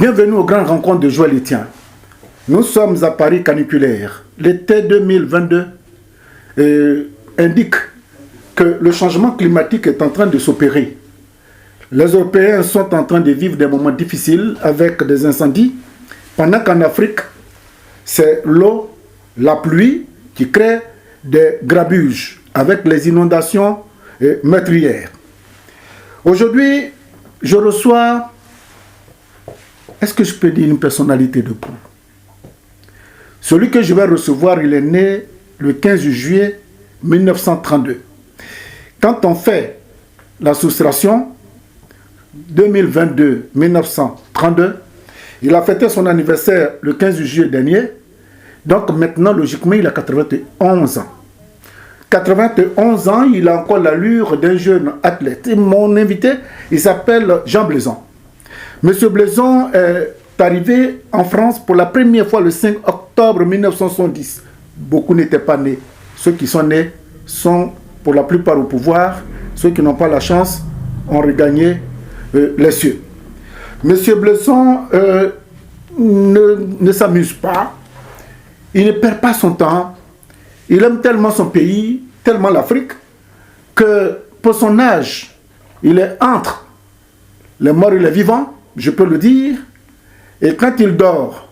Bienvenue aux grandes rencontres de Joël Etienne. Nous sommes à Paris caniculaire. L'été 2022 indique que le changement climatique est en train de s'opérer. Les Européens sont en train de vivre des moments difficiles avec des incendies, pendant qu'en Afrique, c'est l'eau, la pluie qui crée des grabuges avec les inondations meurtrières. Aujourd'hui, je reçois, est-ce que je peux dire une personnalité de proue? Celui que je vais recevoir, il est né le 15 juillet 1932. Quand on fait la soustraction 2022-1932, il a fêté son anniversaire le 15 juillet dernier. Donc maintenant, logiquement, il a 91 ans. 91 ans, il a encore l'allure d'un jeune athlète. Et mon invité, il s'appelle Jean Blaison. Monsieur Blaison est arrivé en France pour la première fois le 5 octobre 1970. Beaucoup n'étaient pas nés. Ceux qui sont nés sont pour la plupart au pouvoir. Ceux qui n'ont pas la chance ont regagné les cieux. Monsieur Blaison ne s'amuse pas. Il ne perd pas son temps. Il aime tellement son pays, tellement l'Afrique, que pour son âge, il est entre les morts et les vivants, je peux le dire. Et quand il dort,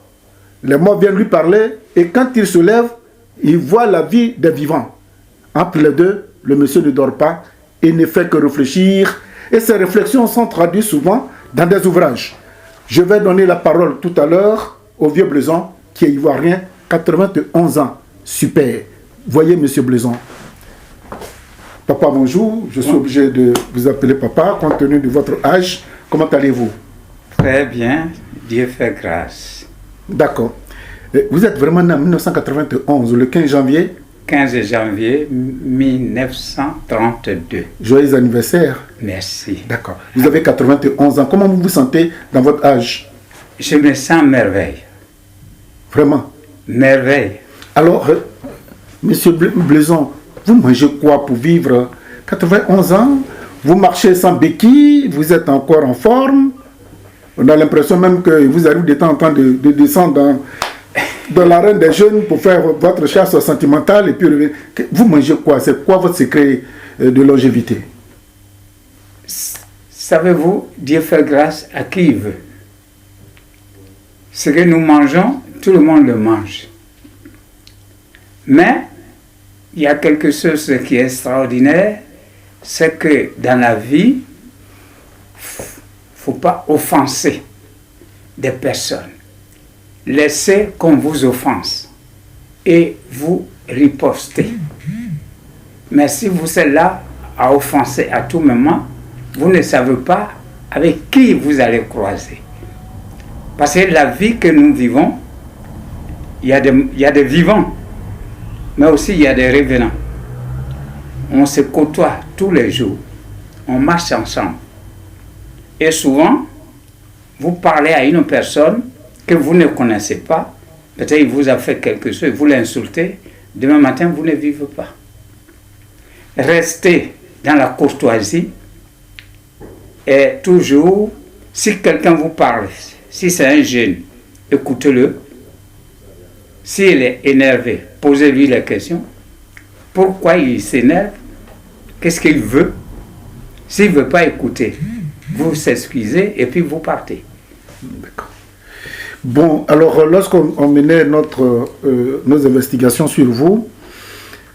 les morts viennent lui parler. Et quand il se lève, il voit la vie des vivants. Entre les deux, le monsieur ne dort pas et ne fait que réfléchir. Et ces réflexions sont traduites souvent dans des ouvrages. Je vais donner la parole tout à l'heure au vieux Blaison, qui est ivoirien, 91 ans. Super. Voyez, monsieur Blaison. Papa, bonjour. Je suis obligé de vous appeler papa, compte tenu de votre âge. Comment allez-vous? Très bien. Dieu fait grâce. D'accord. Vous êtes vraiment né en 1991, le 15 janvier 15 janvier 1932. Joyeux anniversaire. Merci. D'accord. Vous avez 91 ans. Comment vous vous sentez dans votre âge? Je me sens merveille. Vraiment? Merveille. Alors, monsieur Blaison, vous mangez quoi pour vivre 91 ans? Vous marchez sans béquille? Vous êtes encore en forme? On a l'impression même que vous arrivez de temps en temps de descendre dans l'arène des jeunes pour faire votre chasse sentimentale et puis revenir. Vous mangez quoi? C'est quoi votre secret de longévité? Savez-vous, Dieu fait grâce à qui il veut. Ce que nous mangeons, tout le monde le mange. Mais il y a quelque chose qui est extraordinaire, c'est que dans la vie, il ne faut pas offenser des personnes. Laissez qu'on vous offense et vous ripostez. Mais si vous êtes là à offenser à tout moment, vous ne savez pas avec qui vous allez croiser. Parce que la vie que nous vivons, il y a des vivants, mais aussi il y a des revenants. On se côtoie tous les jours, on marche ensemble. Et souvent, vous parlez à une personne que vous ne connaissez pas, peut-être il vous a fait quelque chose, vous l'insultez, demain matin vous ne vivez pas. Restez dans la courtoisie et toujours, si quelqu'un vous parle, si c'est un jeune, écoutez-le. S'il est énervé, posez-lui la question. Pourquoi il s'énerve? Qu'est-ce qu'il veut? S'il ne veut pas écouter, vous s'excusez et puis vous partez. D'accord. Bon, alors lorsqu'on menait nos investigations sur vous,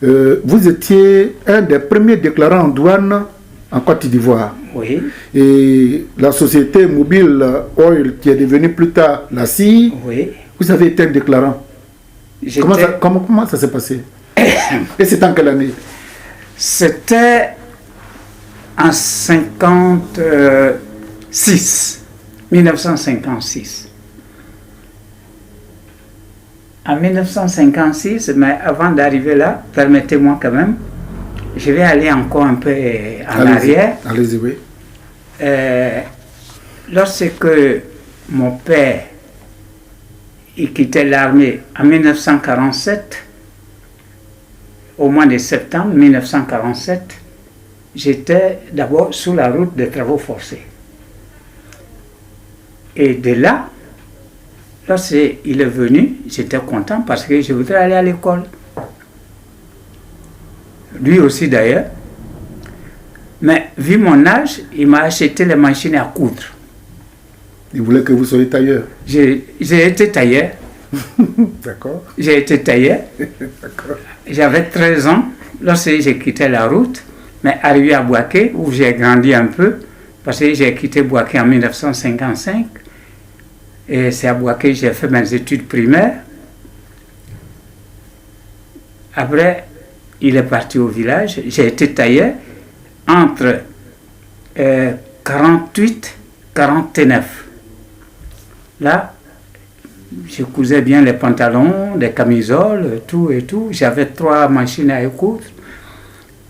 vous étiez un des premiers déclarants en douane en Côte d'Ivoire. Oui. Et la société Mobile Oil, qui est devenue plus tard la CIE, Oui. vous avez été un déclarant. Comment ça s'est passé? Et c'est en quelle année? C'était en 1956. En 1956, mais avant d'arriver là, permettez-moi quand même, je vais aller encore un peu en arrière. Allez-y, oui. Lorsque mon père il quittait l'armée en 1947, au mois de septembre 1947, j'étais d'abord sur la route des travaux forcés. Et de là, lorsqu'il est venu, j'étais content parce que je voudrais aller à l'école. Lui aussi d'ailleurs. Mais vu mon âge, il m'a acheté les machines à coudre. Il voulait que vous soyez tailleur. J'ai été tailleur. D'accord. J'ai été tailleur. D'accord. J'avais 13 ans lorsque j'ai quitté la route, mais arrivé à Boaké, où j'ai grandi un peu, parce que j'ai quitté Boaké en 1955. Et c'est à Boaké que j'ai fait mes études primaires. Après, il est parti au village. J'ai été tailleur entre 48 et 49. Là, je cousais bien les pantalons, les camisoles, tout et tout. J'avais 3 machines à coudre.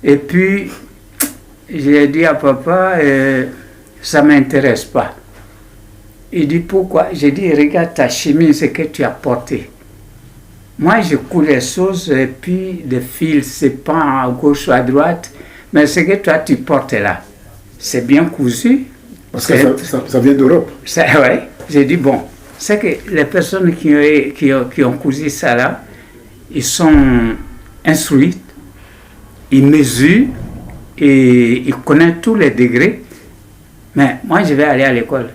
Et puis, j'ai dit à papa, ça ne m'intéresse pas. Il dit pourquoi? J'ai dit, regarde ta chemise, ce que tu as porté. Moi, je couds les choses et puis des fils, c'est pas à gauche ou à droite. Mais ce que toi, tu portes là, c'est bien cousu. Parce que ça vient d'Europe. Oui, j'ai dit, bon, c'est que les personnes qui ont cousu ça là, ils sont instruits, ils mesurent et ils connaissent tous les degrés. Mais moi, je vais aller à l'école.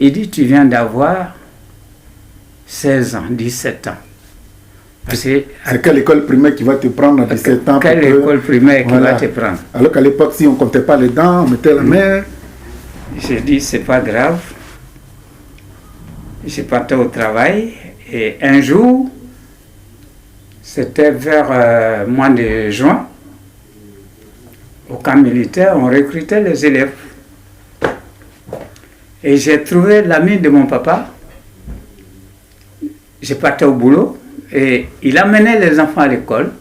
Il dit, tu viens d'avoir 16 ans, 17 ans. C'est quelle école primaire qui va te prendre à 17 ans? Quelle école primaire qui va te prendre? Alors qu'à l'époque, si on ne comptait pas les dents, on mettait la main. J'ai dit, c'est pas grave. Je partais au travail et un jour, c'était vers mois de juin, au camp militaire, on recrutait les élèves. Et j'ai trouvé l'ami de mon papa. Je partais au boulot et il amenait les enfants à l'école.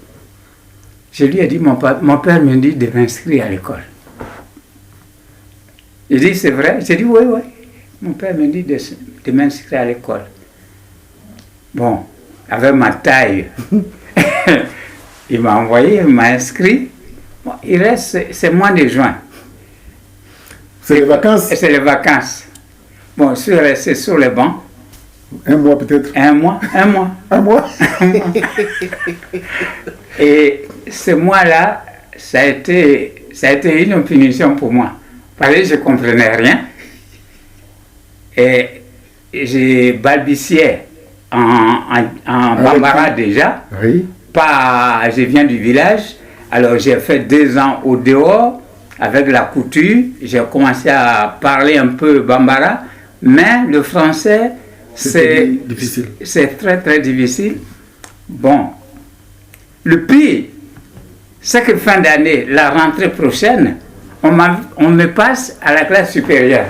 Je lui ai dit, mon père me dit de m'inscrire à l'école. Il dit, c'est vrai? J'ai dit, oui, oui. Mon père me dit de m'inscrire à l'école. Bon, avec ma taille, il m'a envoyé, il m'a inscrit. Bon, il reste, c'est mois de juin. C'est les vacances? C'est les vacances. Bon, je suis resté sur les bancs. Un mois peut-être? Un mois. Un mois? Et ce mois-là, ça a été une punition pour moi. Parce que je ne comprenais rien. Et j'ai balbutié en bambara déjà. Oui. Je viens du village. Alors j'ai fait 2 ans au dehors avec la couture. J'ai commencé à parler un peu bambara. Mais le français, c'est difficile. C'est très très difficile. Bon, le pire, c'est que fin d'année, la rentrée prochaine, on me passe à la classe supérieure.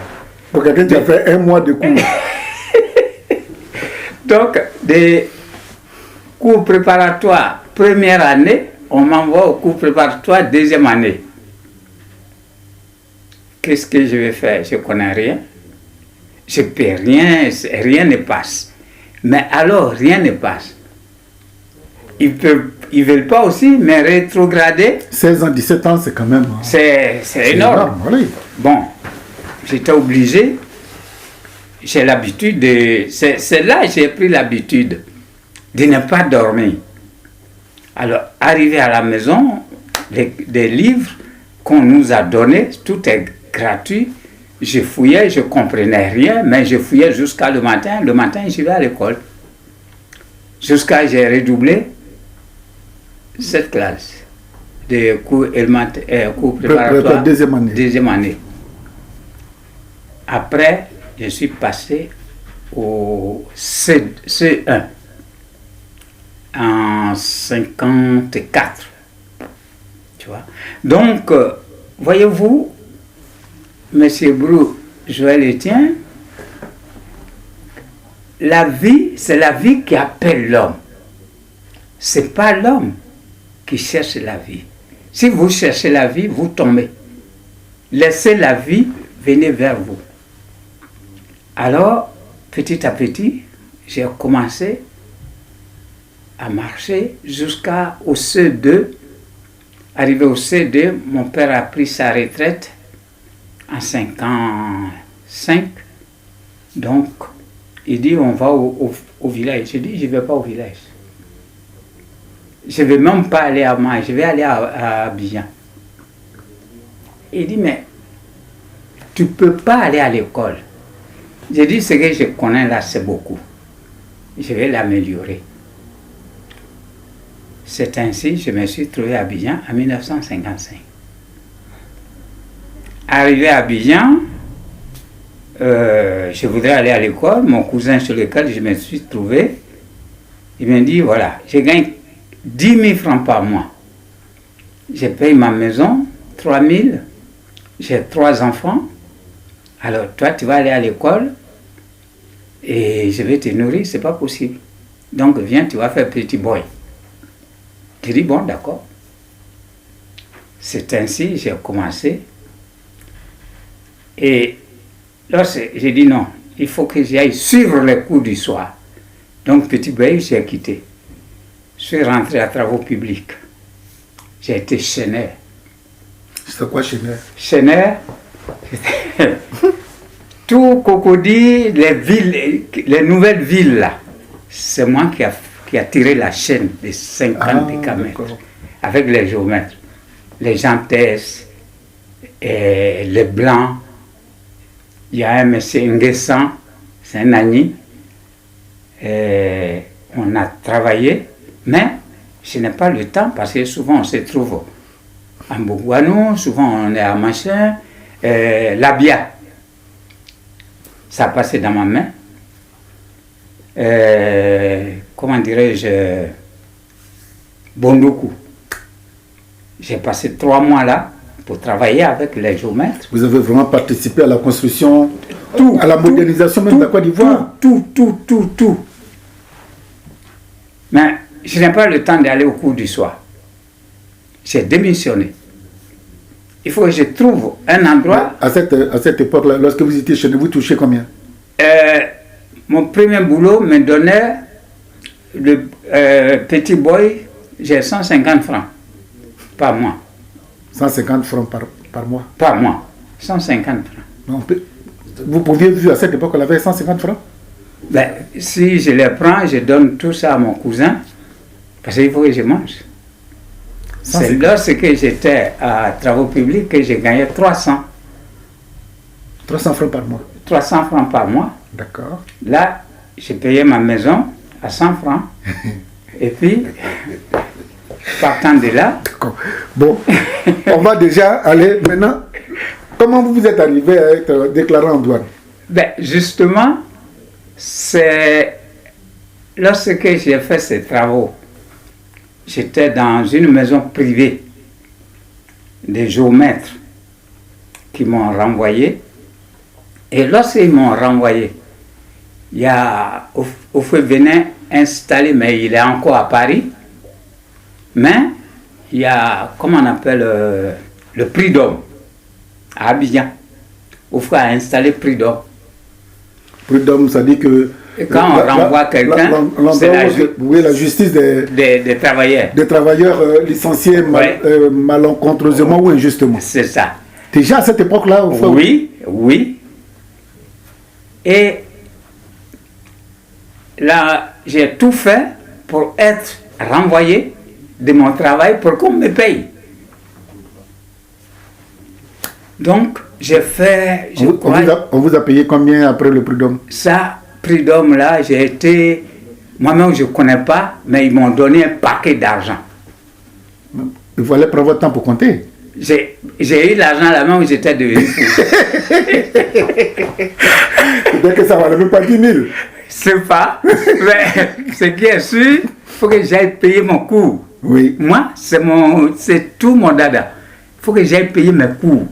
Pour quelqu'un qui a fait 1 mois de cours. Donc, des cours préparatoires première année, on m'envoie au cours préparatoire 2e année. Qu'est-ce que je vais faire? Je ne connais rien. Je ne peux rien, rien ne passe. Mais alors, rien ne passe. Ils ne veulent pas aussi me rétrograder. 16 ans, 17 ans, c'est quand même... C'est énorme. Oui. Bon, j'étais obligé. J'ai l'habitude de... C'est là que j'ai pris l'habitude de ne pas dormir. Alors, arrivé à la maison, des livres qu'on nous a donnés, tout est gratuit. Je fouillais, je ne comprenais rien, mais je fouillais jusqu'à le matin. Le matin, je vais à l'école. Jusqu'à j'ai redoublé cette classe de cours préparatoires. Deuxième année. Deuxième année. Après, je suis passé au C1 en 54. Tu vois. Donc, voyez-vous, Monsieur Brou, Joël Etienne, la vie, c'est la vie qui appelle l'homme. Ce n'est pas l'homme qui cherche la vie. Si vous cherchez la vie, vous tombez. Laissez la vie venir vers vous. Alors, petit à petit, j'ai commencé à marcher jusqu'au C2. Arrivé au C2, mon père a pris sa retraite en 55. Donc, Il dit, on va au village. Je dis, je ne vais pas au village. Je ne vais même pas aller à Maï, je vais aller à Abidjan. Il dit, mais tu ne peux pas aller à l'école. J'ai dit, ce que je connais là, c'est beaucoup. Je vais l'améliorer. C'est ainsi que je me suis trouvé à Abidjan en 1955. Arrivé à Abidjan, je voudrais aller à l'école. Mon cousin sur lequel je me suis trouvé, il m'a dit, voilà, je gagne 10 000 francs par mois. Je paye ma maison, 3 000. J'ai 3 enfants. Alors, toi, tu vas aller à l'école et je vais te nourrir, c'est pas possible. Donc, viens, tu vas faire petit boy. J'ai dit, bon, d'accord. C'est ainsi que j'ai commencé. Et lorsque j'ai dit non, il faut que j'aille suivre les cours du soir. Donc, petit boy, j'ai quitté. Je suis rentré à travaux publics. J'ai été chaîneur. C'est quoi chaîneur? Chaîneur, tout Cocody, les villes, les nouvelles villes là, c'est moi qui a tiré la chaîne de 50 décamètres avec les géomètres, les Gentès, et les Blancs. Il y a un monsieur Nguessan, c'est un ami. On a travaillé, mais je n'ai pas le temps parce que souvent on se trouve en Bougouanou, souvent on est à Machin, Labia. Ça passait dans ma main. Comment dirais-je, Bondoukou. J'ai passé 3 mois là pour travailler avec les géomètres. Vous avez vraiment participé à la construction, à la modernisation même de la Côte d'Ivoire? Tout. Mais je n'ai pas le temps d'aller au cours du soir. J'ai démissionné. Il faut que je trouve un endroit. À cette époque-là, lorsque vous étiez chez nous, vous touchez combien? Mon premier boulot me donnait, le petit boy, j'ai 150 francs par mois. 150 francs par mois? Par mois, 150 francs. Non, vous pouviez vivre à cette époque-là avec 150 francs? Ben, si je les prends, je donne tout ça à mon cousin, parce qu'il faut que je mange. C'est lorsque j'étais à travaux publics que j'ai gagné 300. 300 francs par mois? 300 francs par mois. D'accord. Là, j'ai payé ma maison à 100 francs. Et puis, partant de là... D'accord. Bon, on va déjà aller maintenant. Comment vous êtes arrivé à être déclaré en douane? Ben, justement, c'est lorsque j'ai fait ces travaux. J'étais dans une maison privée des géomètres qui m'ont renvoyé. Et lorsqu'ils m'ont renvoyé, il y a Oufoué Bénin installé, mais il est encore à Paris. Mais il y a, comment on appelle, le Prud'homme à Abidjan. Oufoué a installé Prud'homme. Prud'homme, ça dit que... Et quand on renvoie quelqu'un, c'est la justice des travailleurs. Des travailleurs licenciés malencontreusement ou injustement. C'est ça. Déjà à cette époque-là, oui. Et là, j'ai tout fait pour être renvoyé de mon travail pour qu'on me paye. Donc, j'ai fait... On vous a payé combien après le Prud'homme? Ça, Prud'homme là, j'ai été... Moi-même, je ne connais pas, mais ils m'ont donné un paquet d'argent. Il fallait prendre votre temps pour compter. J'ai eu l'argent à la main où j'étais devenu fou. Peut-être que ça ne valait même pas 10 000. C'est pas. Mais ce qui est sûr, il faut que j'aille payer mon cours. Oui. Moi, c'est tout mon dada. Il faut que j'aille payer mes cours.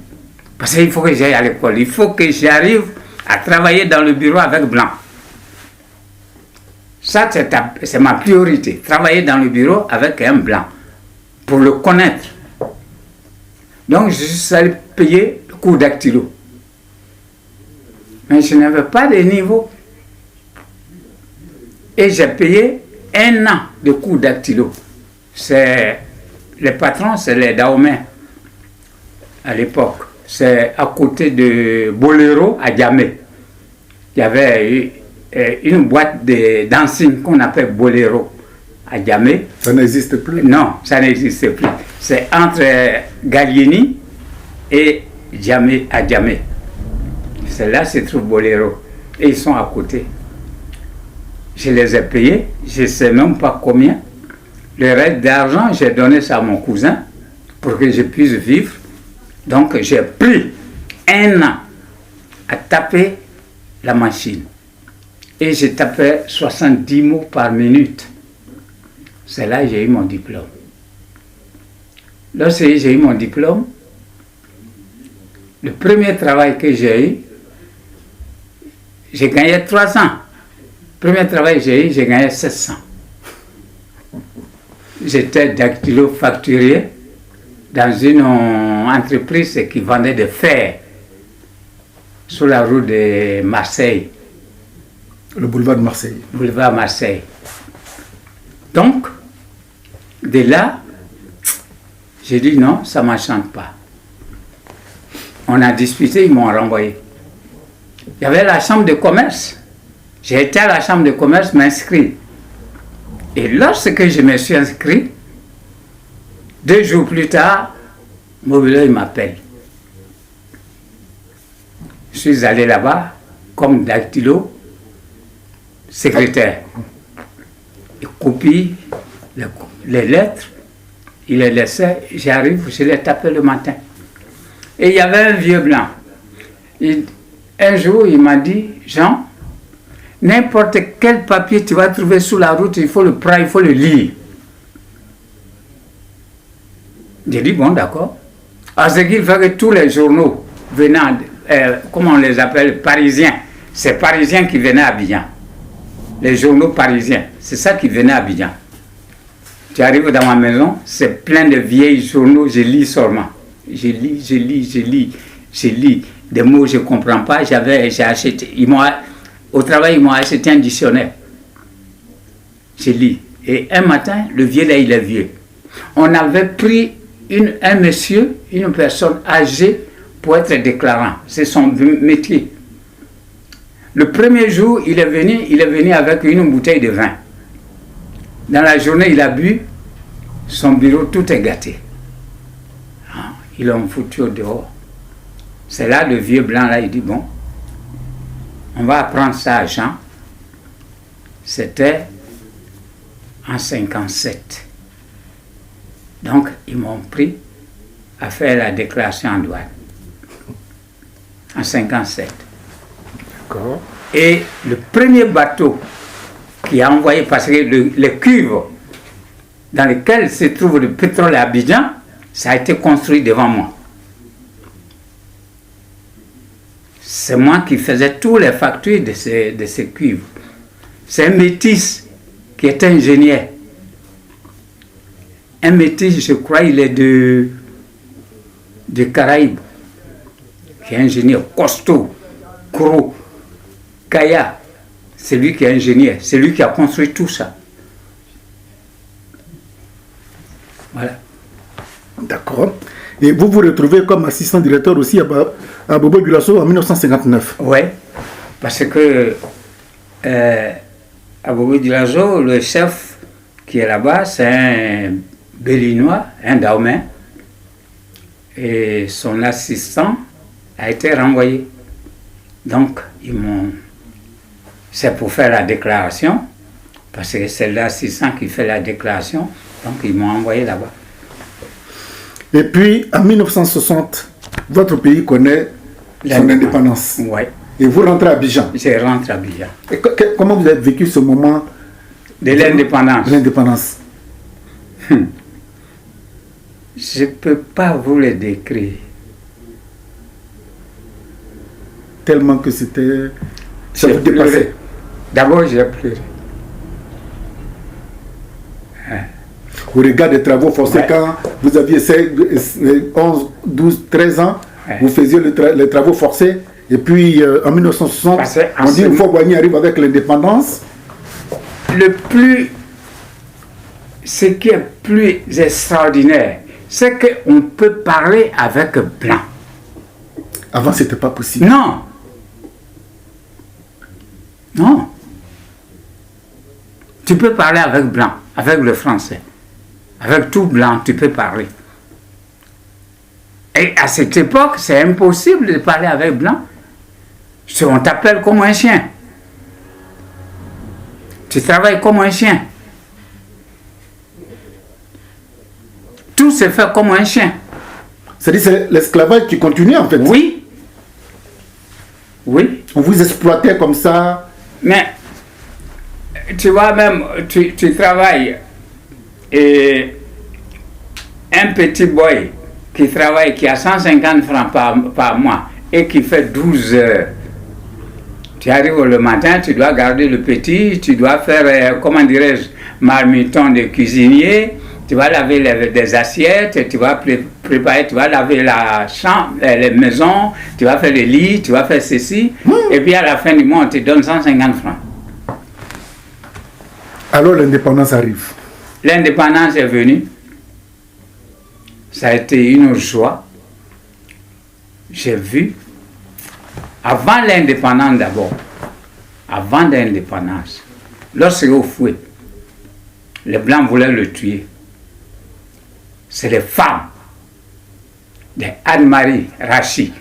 Parce qu'il faut que j'aille à l'école. Il faut que j'arrive à travailler dans le bureau avec Blanc. Ça, c'est ma priorité. Travailler dans le bureau avec un Blanc. Pour le connaître. Donc, je suis allé payer le cours dactylo. Mais je n'avais pas de niveau. Et j'ai payé 1 an de cours dactylo. Les patrons, c'est les Dahomey à l'époque. C'est à côté de Boléro, à Diamé. Il y avait une boîte de dancing qu'on appelle Boléro à Djamé. Ça n'existe plus. Non, ça n'existe plus. C'est entre Gallieni et Djamé à Djamé. C'est là se trouve Boléro. Et ils sont à côté. Je les ai payés, je ne sais même pas combien. Le reste d'argent, j'ai donné ça à mon cousin pour que je puisse vivre. Donc j'ai pris 1 an à taper la machine. Et je tapais 70 mots par minute. C'est là que j'ai eu mon diplôme. Lorsque j'ai eu mon diplôme, le premier travail que j'ai eu, j'ai gagné 300. Le premier travail que j'ai eu, j'ai gagné 700. J'étais dactylo-facturier dans une entreprise qui vendait des fer sur la route de Marseille. Le boulevard de Marseille. Boulevard Marseille. Donc, de là, j'ai dit non, ça ne m'enchante pas. On a discuté, ils m'ont renvoyé. Il y avait la chambre de commerce. J'ai été à la chambre de commerce m'inscrire. Et lorsque je me suis inscrit, 2 jours plus tard, Mobileux m'appelle. Je suis allé là-bas comme dactylo, secrétaire. Il copie les lettres, il les laissait, j'arrive, je les tapais le matin. Et il y avait un vieux blanc. Un jour, il m'a dit, Jean, n'importe quel papier tu vas trouver sur la route, il faut le prendre, il faut le lire. J'ai dit, bon, d'accord. À ce qu'il fait que tous les journaux venant, comment on les appelle, parisiens, c'est parisiens qui venaient à Abidjan. Les journaux parisiens, c'est ça qui venait à Abidjan. Tu arrives dans ma maison, c'est plein de vieilles journaux, je lis seulement. Je lis. Des mots que je ne comprends pas, j'ai acheté. Au travail, ils m'ont acheté un dictionnaire. Je lis. Et un matin, le vieux là, il est vieux. On avait pris un monsieur, une personne âgée pour être déclarant. C'est son métier. Le premier jour, il est venu avec une bouteille de vin. Dans la journée, il a bu. Son bureau, tout est gâté. Ils l'ont foutu au dehors. C'est là, le vieux blanc, là, il dit, bon, on va apprendre ça à Jean. C'était en 57. Donc, ils m'ont pris à faire la déclaration en douane. En 57. D'accord. Et le premier bateau qui a envoyé, parce que les cuves dans lesquelles se trouve le pétrole à Abidjan, ça a été construit devant moi. C'est moi qui faisais tous les factures de ces cuivres. C'est un métis qui est ingénieur. Un métis, je crois, il est de Caraïbes, qui est ingénieur costaud, gros, Kaya. C'est lui qui est ingénieur, c'est lui qui a construit tout ça. Voilà. D'accord. Et vous vous retrouvez comme assistant directeur aussi à Bobo Dioulasso en 1959. Oui, parce que à Bobo Dioulasso, le chef qui est là-bas, c'est un Béninois, un Daomen, et son assistant a été renvoyé. Donc, c'est pour faire la déclaration, parce que c'est l'assistant qui fait la déclaration, donc ils m'ont envoyé là-bas. Et puis, en 1960, votre pays connaît son indépendance. Oui. Et vous rentrez à Abidjan. Je rentre à Abidjan. Et comment vous avez vécu ce moment de l'indépendance? L'indépendance. Je ne peux pas vous le décrire. Tellement que c'était... Ça vous dépassait. D'abord, j'ai pleuré. Au regard des travaux forcés, Ouais. quand vous aviez 11, 12, 13 ans, Ouais. vous faisiez les travaux forcés. Et puis, en 1960, on dit une fois Boigny arrive avec l'indépendance. Ce qui est plus extraordinaire, c'est qu'on peut parler avec blanc. Avant, ce n'était pas possible. Non. Non. Tu peux parler avec blanc, avec le français. Avec tout blanc, tu peux parler. Et à cette époque, c'est impossible de parler avec blanc. On t'appelle comme un chien. Tu travailles comme un chien. Tout se fait comme un chien. C'est-à-dire c'est l'esclavage qui continue en fait. Oui. Oui. On vous exploitait comme ça. Mais, tu vois, même, tu travailles et un petit boy qui travaille, qui a 150 francs par mois et qui fait 12 heures. Tu arrives le matin, tu dois garder le petit, tu dois faire, comment dirais-je, marmiton de cuisinier, tu vas laver des assiettes, tu vas préparer, tu vas laver la chambre, les maisons, tu vas faire les lits, tu vas faire ceci, et puis à la fin du mois, on te donne 150 francs. Alors l'indépendance arrive. L'indépendance est venue. Ça a été une joie. J'ai vu, avant l'indépendance d'abord, avant l'indépendance, lorsque au fouet, les Blancs voulaient le tuer. C'est les femmes de Anne-Marie Rachid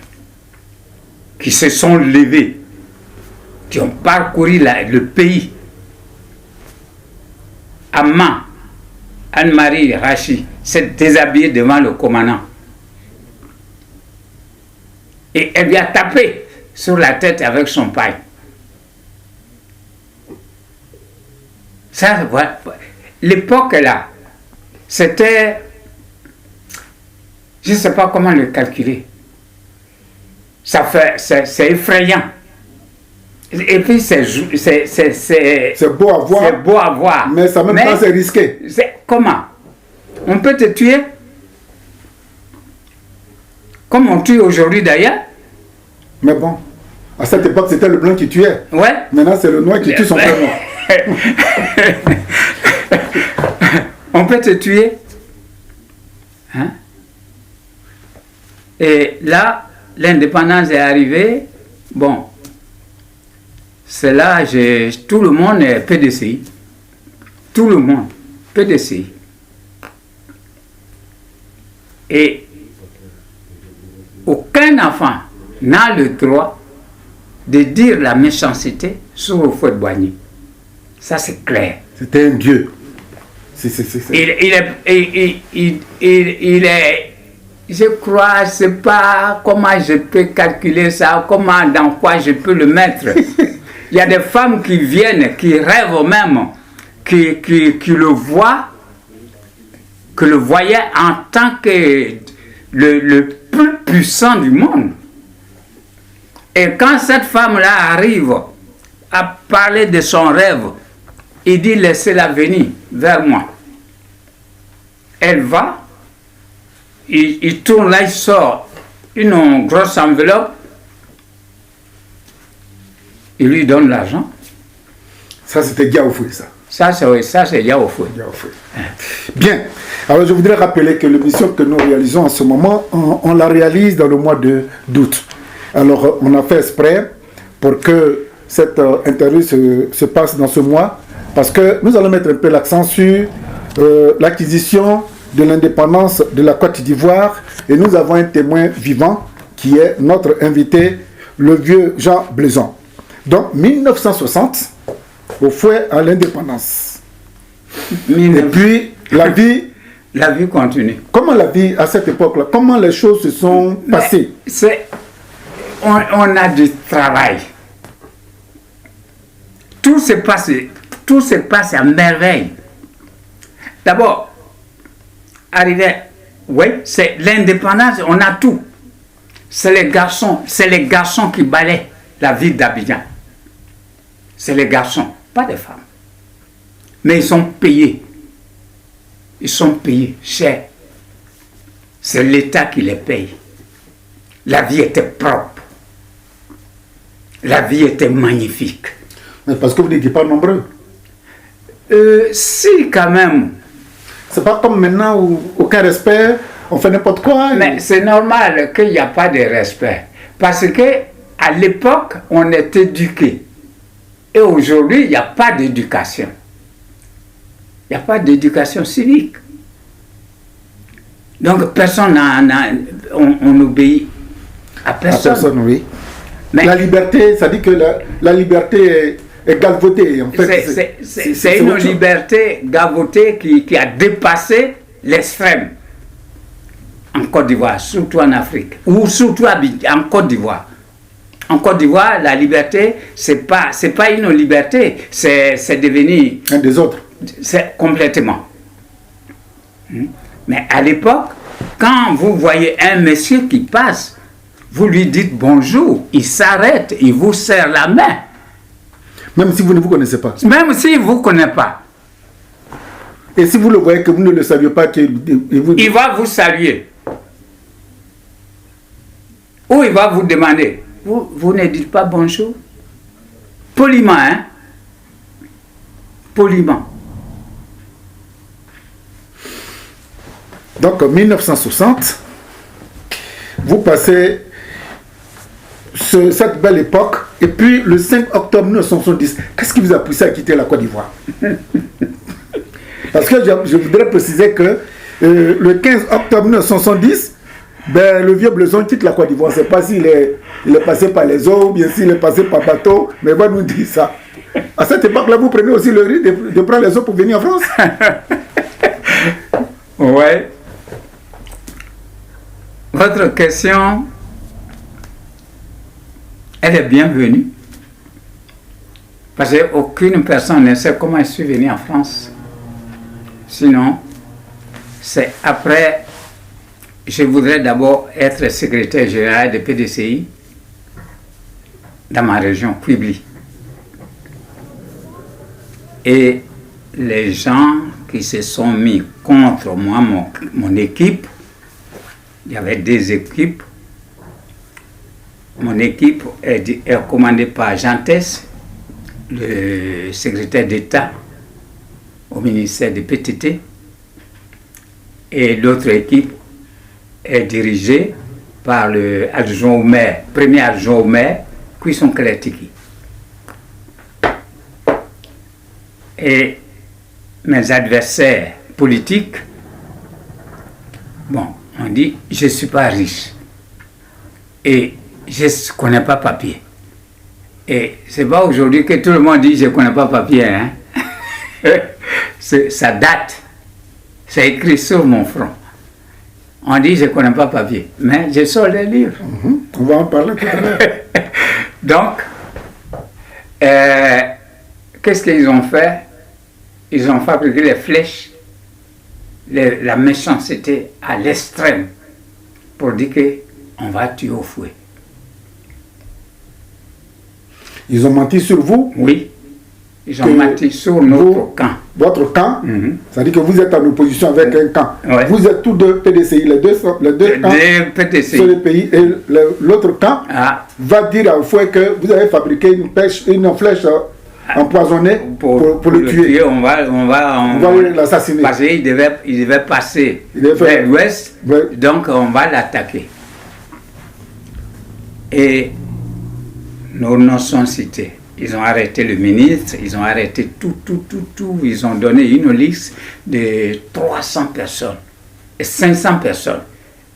qui se sont levées, qui ont parcouru le pays. Amman, Anne-Marie Rachid s'est déshabillée devant le commandant. Et elle lui a tapé sur la tête avec son paille. Ça, voilà. L'époque là, c'était, je ne sais pas comment le calculer. Ça fait, c'est effrayant. Et puis c'est beau à voir. C'est beau à voir. Mais ça même pas c'est risqué. Comment? On peut te tuer comme on tue aujourd'hui d'ailleurs. Mais bon, à cette époque c'était le blanc qui tuait. Ouais. Maintenant c'est le noir qui tue son frère noir. On peut te tuer. Hein? Et là, l'indépendance est arrivée. Bon, c'est là, tout le monde est PDCI. Tout le monde, PDCI. Et aucun enfant n'a le droit de dire la méchanceté sur le fouet de Boigny. Ça, c'est clair. C'était un dieu. Il est, je crois, je ne sais pas comment je peux calculer ça, dans quoi je peux le mettre. Il y a des femmes qui viennent, qui rêvent même, qui le voient, que le voyaient en tant que le plus puissant du monde. Et quand cette femme-là arrive à parler de son rêve, il dit laissez-la venir vers moi. Elle va, il tourne là, il sort une grosse enveloppe, il lui donne l'argent. Ça c'était Diaoufoué, ça. Ça c'est Diaoufoué. Bien. Alors je voudrais rappeler que l'émission que nous réalisons en ce moment, on la réalise dans le mois d'août. Alors on a fait exprès pour que cette interview se passe dans ce mois, parce que nous allons mettre un peu l'accent sur l'acquisition de l'indépendance de la Côte d'Ivoire, et nous avons un témoin vivant qui est notre invité, le vieux Jean Blaison. Donc 1960, au fouet à l'indépendance. Et puis la vie continue. Comment la vie à cette époque-là, comment les choses se sont passées? On a du travail. Tout se passe à merveille. D'abord, c'est l'indépendance, on a tout. C'est les garçons qui balaient la ville d'Abidjan. C'est les garçons, pas des femmes. Mais ils sont payés. Ils sont payés cher. C'est l'État qui les paye. La vie était propre. La vie était magnifique. Mais parce que vous n'étiez pas nombreux. Si, quand même. C'est pas comme maintenant où aucun respect, on fait n'importe quoi. Mais c'est normal qu'il n'y a pas de respect. Parce que à l'époque, on est éduqué. Et aujourd'hui, il n'y a pas d'éducation. Il n'y a pas d'éducation civique. Donc personne on obéit à personne. À personne, oui. Mais la liberté, ça dit que la liberté est galvaudée. En fait, c'est une liberté galvaudée qui a dépassé l'extrême en Côte d'Ivoire, surtout en Afrique, ou surtout en Côte d'Ivoire. En Côte d'Ivoire, la liberté, c'est pas une liberté, c'est devenu un des autres. C'est complètement. Mais à l'époque, quand vous voyez un monsieur qui passe, vous lui dites bonjour, il s'arrête, il vous serre la main. Même si vous ne vous connaissez pas. Même si vous ne connaissez pas. Et si vous le voyez que vous ne le saviez pas, il va vous saluer. Ou il va vous demander. Vous ne dites pas bonjour. Poliment, hein? Poliment. Donc en 1960, vous passez cette belle époque, et puis le 5 octobre 1970, qu'est-ce qui vous a poussé à quitter la Côte d'Ivoire? Parce que je voudrais préciser que le 15 octobre 1970, le vieux Bleuson quitte la Côte d'Ivoire. Je ne sais pas s'il est passé par les eaux, ou bien s'il est passé par bateau, mais il va nous dire ça. À cette époque-là, vous prenez aussi le risque de prendre les eaux pour venir en France? Ouais. Votre question, elle est bienvenue. Parce qu'aucune personne ne sait comment je suis venu en France. Sinon, c'est après, je voudrais d'abord être secrétaire général de PDCI dans ma région, Quibli. Et les gens qui se sont mis contre moi, mon équipe, il y avait deux équipes. Mon équipe est commandée par Jean Tess, le secrétaire d'État au ministère des PTT. Et l'autre équipe est dirigée par le adjoint au maire, premier adjoint au maire, Cuisson Keletiki. Et mes adversaires politiques, bon, on dit, je ne suis pas riche. Et je ne connais pas papier. Et ce n'est pas aujourd'hui que tout le monde dit, je ne connais pas papier. Hein? Ça date. C'est écrit sur mon front. On dit, je ne connais pas papier. Mais je sors les livres. On va en parler tout à l'heure. Donc, qu'est-ce qu'ils ont fait? Ils ont fabriqué les flèches, la méchanceté à l'extrême, pour dire qu'on va tuer au fouet. Ils ont menti sur vous? Oui, ils ont menti sur notre camp. Votre camp? C'est-à-dire que vous êtes en opposition avec un camp. Ouais. Vous êtes tous deux PDCI, les deux camps PDCI. sur le pays, et l'autre camp va dire au fouet que vous avez fabriqué une flèche empoisonnée pour le tuer. On va l'assassiner. Parce qu'il devait passer vers l'ouest, donc on va l'attaquer. Et nos noms sont cités. Ils ont arrêté le ministre, ils ont arrêté tout. Ils ont donné une liste de 300 personnes et 500 personnes.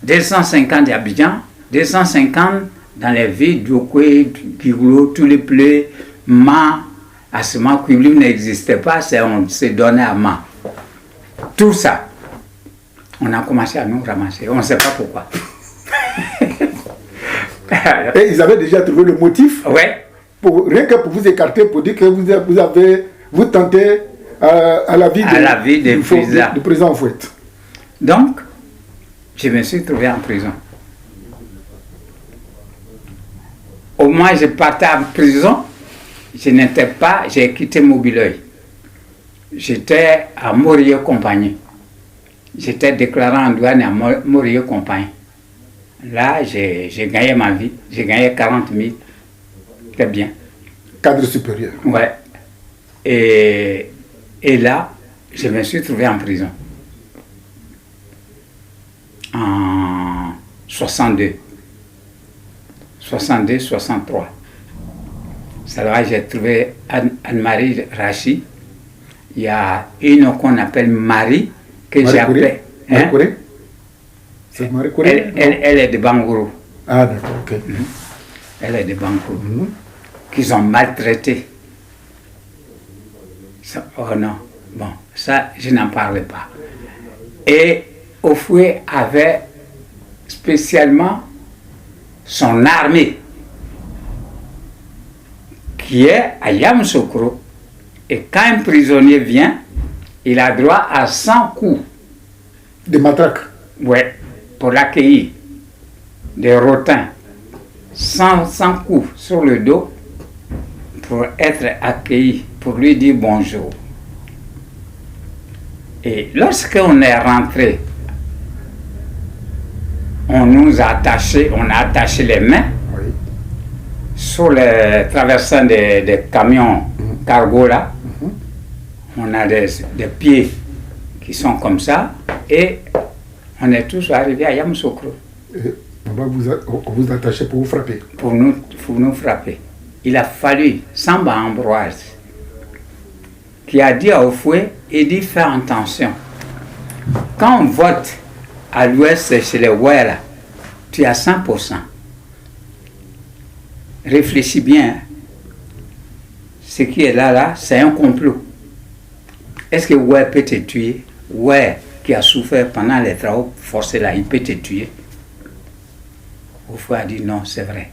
250 d'Abidjan, 250 dans les villes d'Okwe, Kiglo, tous les plaies, Ma. À ce moment, Quibli n'existait pas, on s'est donné à Ma. Tout ça, on a commencé à nous ramasser. On ne sait pas pourquoi. Et ils avaient déjà trouvé le motif? Ouais. Rien que pour vous écarter, pour dire que vous tentez à la vie du président Fouet. Donc, je me suis trouvé en prison. Au moins, je partais en prison. J'ai quitté Mobileuil. J'étais à Morier Compagnie. J'étais déclaré en douane à Morier Compagnie. Là, j'ai gagné ma vie. J'ai gagné 40 000. C'était bien. Cadre supérieur. Ouais. Et là, je me suis trouvé en prison. En 62. 62, 63. C'est là que j'ai trouvé Anne-Marie Rachi. Il y a une qu'on appelle Marie, que Marie j'ai appelée. Marie Couré. C'est Marie Couré? Elle est de Bangourou. Ah, d'accord, ok. Elle est de Bangourou. Qu'ils ont maltraité. Oh non, bon, ça, je n'en parle pas. Et Oufoué avait spécialement son armée qui est à Yamoussoukro. Et quand un prisonnier vient, il a droit à 100 coups. De matraque? Oui, pour l'accueillir. Des rotins. 100 coups sur le dos pour être accueilli, pour lui dire bonjour. Et lorsqu'on est rentré, on nous a attaché, on a attaché les mains sur les traversins des camions cargo là. On a des pieds qui sont comme ça et on est tous arrivés à Yamoussoukro. On va vous attacher pour vous frapper. Pour nous frapper. Il a fallu Samba Ambroise qui a dit à Oufoué, il dit fais attention. Quand on vote à l'ouest chez les Ouera, tu as 100%. Réfléchis bien. Ce qui est là, c'est un complot. Est-ce que Oué peut te tuer? Oué qui a souffert pendant les travaux forcés là, il peut te tuer? Oufoué a dit non, c'est vrai.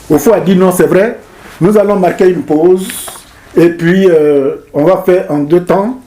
Oufoué a dit non, c'est vrai. Nous allons marquer une pause et puis on va faire en deux temps.